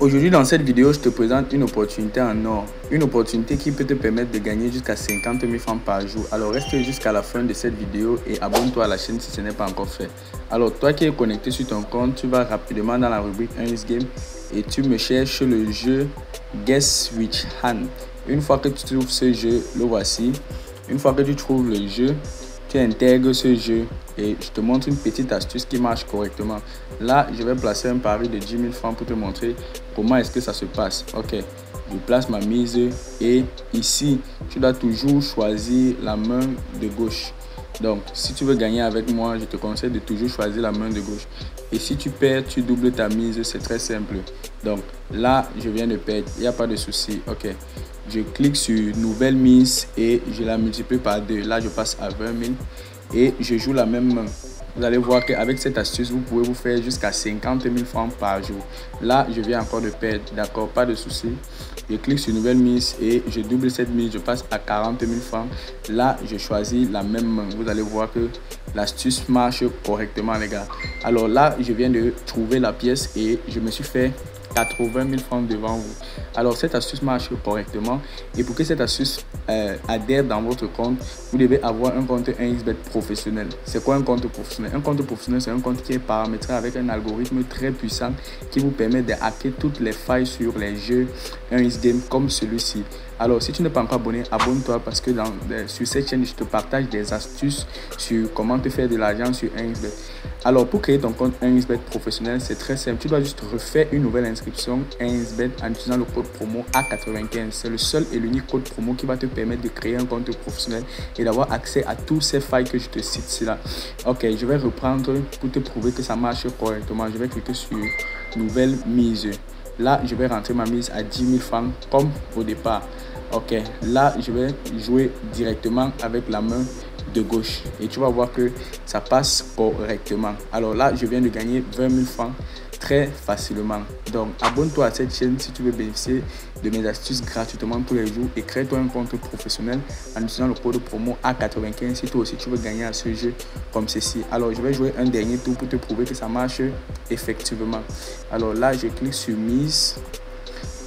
Aujourd'hui, dans cette vidéo, je te présente une opportunité en or. Une opportunité qui peut te permettre de gagner jusqu'à 50 000 francs par jour. Alors, reste jusqu'à la fin de cette vidéo et abonne-toi à la chaîne si ce n'est pas encore fait. Alors, toi qui es connecté sur ton compte, tu vas rapidement dans la rubrique Earnings Game et tu me cherches le jeu Guess Which Hand. Une fois que tu trouves ce jeu, le voici. Une fois que tu trouves le jeu, tu intègres ce jeu et je te montre une petite astuce qui marche correctement. Là, je vais placer un pari de 10 000 francs pour te montrer comment est-ce que ça se passe. Ok, je place ma mise et ici, tu dois toujours choisir la main de gauche. Donc, si tu veux gagner avec moi, je te conseille de toujours choisir la main de gauche. Et si tu perds, tu doubles ta mise, c'est très simple. Donc, là, je viens de perdre, il n'y a pas de souci. Ok, je clique sur nouvelle mise et je la multiplie par 2. Là, je passe à 20 000 et je joue la même main. Vous allez voir qu'avec cette astuce, vous pouvez vous faire jusqu'à 50 000 francs par jour. Là, je viens encore de perdre, d'accord, pas de souci. Je clique sur nouvelle mise et je double cette mise, je passe à 40 000 francs. Là, je choisis la même main. Vous allez voir que l'astuce marche correctement, les gars. Alors là, je viens de trouver la pièce et je me suis fait 80 000 francs devant vous. Alors cette astuce marche correctement et pour que cette astuce adhère dans votre compte, vous devez avoir un compte 1xBet professionnel. C'est quoi un compte professionnel? Un compte professionnel, c'est un compte qui est paramétré avec un algorithme très puissant qui vous permet de hacker toutes les failles sur les jeux 1xGame comme celui-ci. Alors si tu n'es pas encore abonné, abonne-toi parce que sur cette chaîne, je te partage des astuces sur comment te faire de l'argent sur 1xBet. Alors pour créer ton compte 1xBet professionnel, c'est très simple. Tu dois juste refaire une nouvelle inscription 1xBet en utilisant le code promo A95. C'est le seul et l'unique code promo qui va te permettre de créer un compte professionnel et d'avoir accès à tous ces failles que je te cite là. Ok, je vais reprendre pour te prouver que ça marche correctement. Je vais cliquer sur nouvelle mise. Là, je vais rentrer ma mise à 10 000 francs comme au départ. Ok, là, je vais jouer directement avec la main de gauche et tu vas voir que ça passe correctement. Alors là, je viens de gagner 20 000 francs très facilement. Donc, abonne-toi à cette chaîne si tu veux bénéficier de mes astuces gratuitement tous les jours et crée-toi un compte professionnel en utilisant le code promo A95 si toi aussi tu veux gagner à ce jeu comme ceci. Alors, je vais jouer un dernier tour pour te prouver que ça marche effectivement. Alors là, je clique sur mise.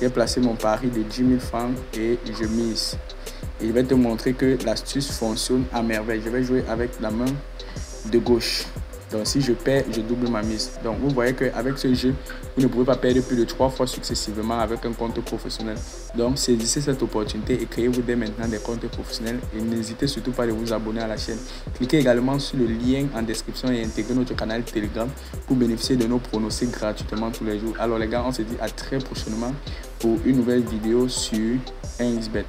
J'ai placé mon pari de 10 000 francs et je mise. Et je vais te montrer que l'astuce fonctionne à merveille. Je vais jouer avec la main de gauche. Donc si je perds, je double ma mise. Donc vous voyez qu'avec ce jeu, vous ne pouvez pas perdre plus de 3 fois successivement avec un compte professionnel. Donc saisissez cette opportunité et créez-vous dès maintenant des comptes professionnels. Et n'hésitez surtout pas à vous abonner à la chaîne. Cliquez également sur le lien en description et intégrez notre canal Telegram pour bénéficier de nos pronostics gratuitement tous les jours. Alors les gars, on se dit à très prochainement pour une nouvelle vidéo sur 1xBet.